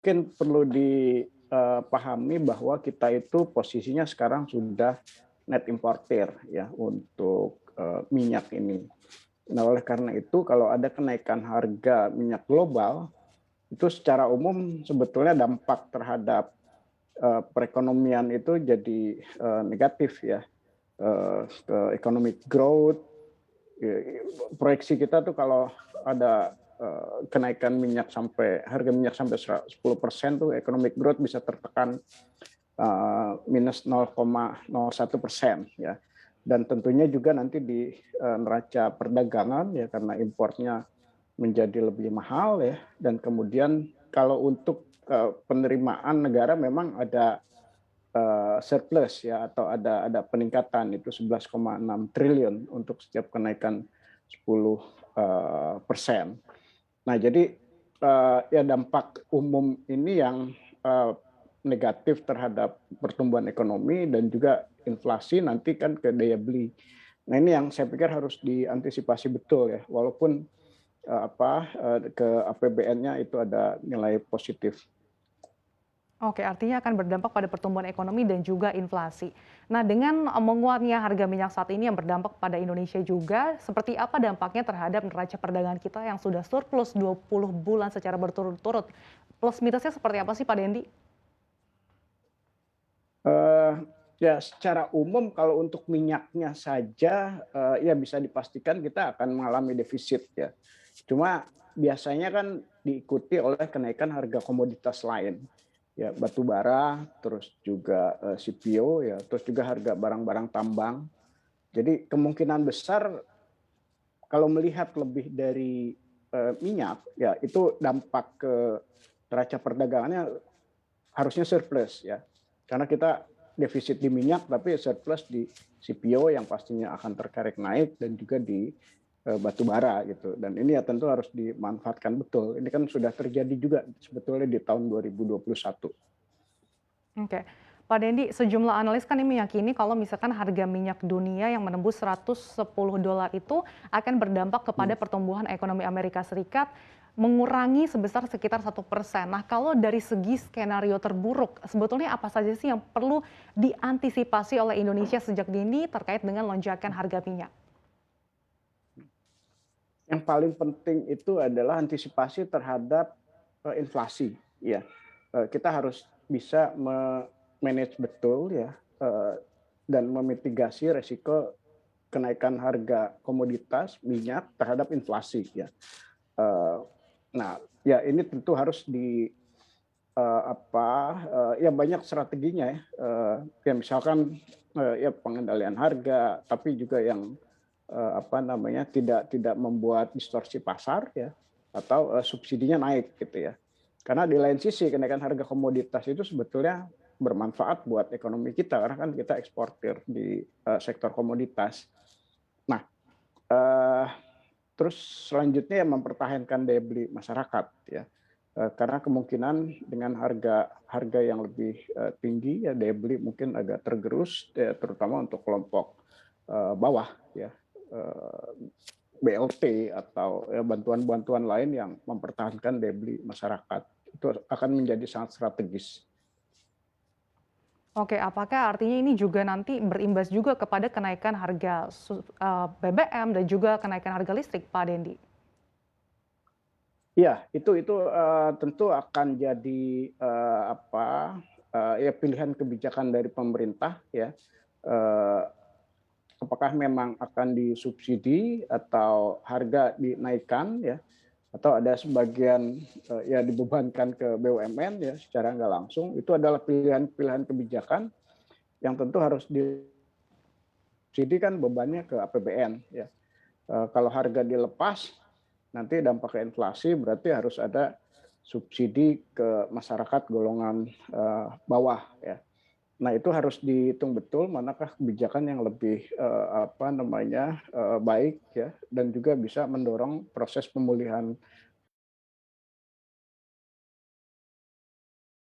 mungkin perlu dipahami bahwa kita itu posisinya sekarang sudah net importer ya untuk minyak ini. Nah, oleh karena itu kalau ada kenaikan harga minyak global, itu secara umum sebetulnya dampak terhadap perekonomian itu jadi negatif ya, ke economic growth. Proyeksi kita tuh kalau ada kenaikan minyak sampai harga minyak sampai 10% tuh economic growth bisa tertekan minus 0,01% ya. Dan tentunya juga nanti di neraca perdagangan ya karena importnya menjadi lebih mahal ya, dan kemudian kalau untuk penerimaan negara memang ada surplus ya, atau ada peningkatan itu 11,6 triliun untuk setiap kenaikan 10%. Nah, jadi ya dampak umum ini yang negatif terhadap pertumbuhan ekonomi dan juga inflasi nanti kan ke daya beli. Nah, ini yang saya pikir harus diantisipasi betul ya, walaupun ke APBN-nya itu ada nilai positif. Oke, artinya akan berdampak pada pertumbuhan ekonomi dan juga inflasi. Nah, dengan menguatnya harga minyak saat ini yang berdampak pada Indonesia juga, seperti apa dampaknya terhadap neraca perdagangan kita yang sudah surplus 20 bulan secara berturut-turut? Plus minusnya seperti apa sih Pak Dendi? Eh, Ya secara umum kalau untuk minyaknya saja ya bisa dipastikan kita akan mengalami defisit ya. Cuma biasanya kan diikuti oleh kenaikan harga komoditas lain. Ya, batu bara, terus juga CPO ya, terus juga harga barang-barang tambang. Jadi kemungkinan besar kalau melihat lebih dari minyak ya itu dampak ke neraca perdagangannya harusnya surplus ya. Karena kita defisit di minyak tapi surplus di CPO yang pastinya akan terkerek naik dan juga di batu bara gitu. Dan ini ya tentu harus dimanfaatkan betul. Ini kan sudah terjadi juga sebetulnya di tahun 2021. Oke. Pak Dendi, sejumlah analis kan ini meyakini kalau misalkan harga minyak dunia yang menembus $110 itu akan berdampak kepada pertumbuhan ekonomi Amerika Serikat, mengurangi sebesar sekitar 1%. Nah, kalau dari segi skenario terburuk, sebetulnya apa saja sih yang perlu diantisipasi oleh Indonesia sejak dini terkait dengan lonjakan harga minyak? Yang paling penting itu adalah antisipasi terhadap inflasi ya. Kita harus bisa manage betul ya, dan memitigasi resiko kenaikan harga komoditas minyak terhadap inflasi ya. Eh, Nah, ya ini tentu harus ya banyak strateginya ya. Ya misalkan ya pengendalian harga, tapi juga yang tidak tidak membuat distorsi pasar ya, atau subsidinya naik gitu ya. Karena di lain sisi kenaikan harga komoditas itu sebetulnya bermanfaat buat ekonomi kita karena kan kita eksportir di sektor komoditas. Nah, eh, terus selanjutnya ya mempertahankan daya beli masyarakat ya. Karena kemungkinan dengan harga harga yang lebih tinggi ya daya beli mungkin agak tergerus ya, terutama untuk kelompok bawah ya. Eh, BLT atau ya, bantuan-bantuan lain yang mempertahankan daya beli masyarakat itu akan menjadi sangat strategis. Oke, apakah artinya ini juga nanti berimbas juga kepada kenaikan harga BBM dan juga kenaikan harga listrik, Pak Dendi? Ya, itu tentu akan jadi ya pilihan kebijakan dari pemerintah ya. Eh, Apakah memang akan disubsidi atau harga dinaikkan ya, atau ada sebagian ya dibebankan ke BUMN ya secara nggak langsung. Itu adalah pilihan-pilihan kebijakan yang tentu harus disubsidi kan bebannya ke APBN ya. Kalau harga dilepas nanti dampak ke inflasi berarti harus ada subsidi ke masyarakat golongan bawah ya. Nah, itu harus dihitung betul manakah kebijakan yang lebih baik ya dan juga bisa mendorong proses pemulihan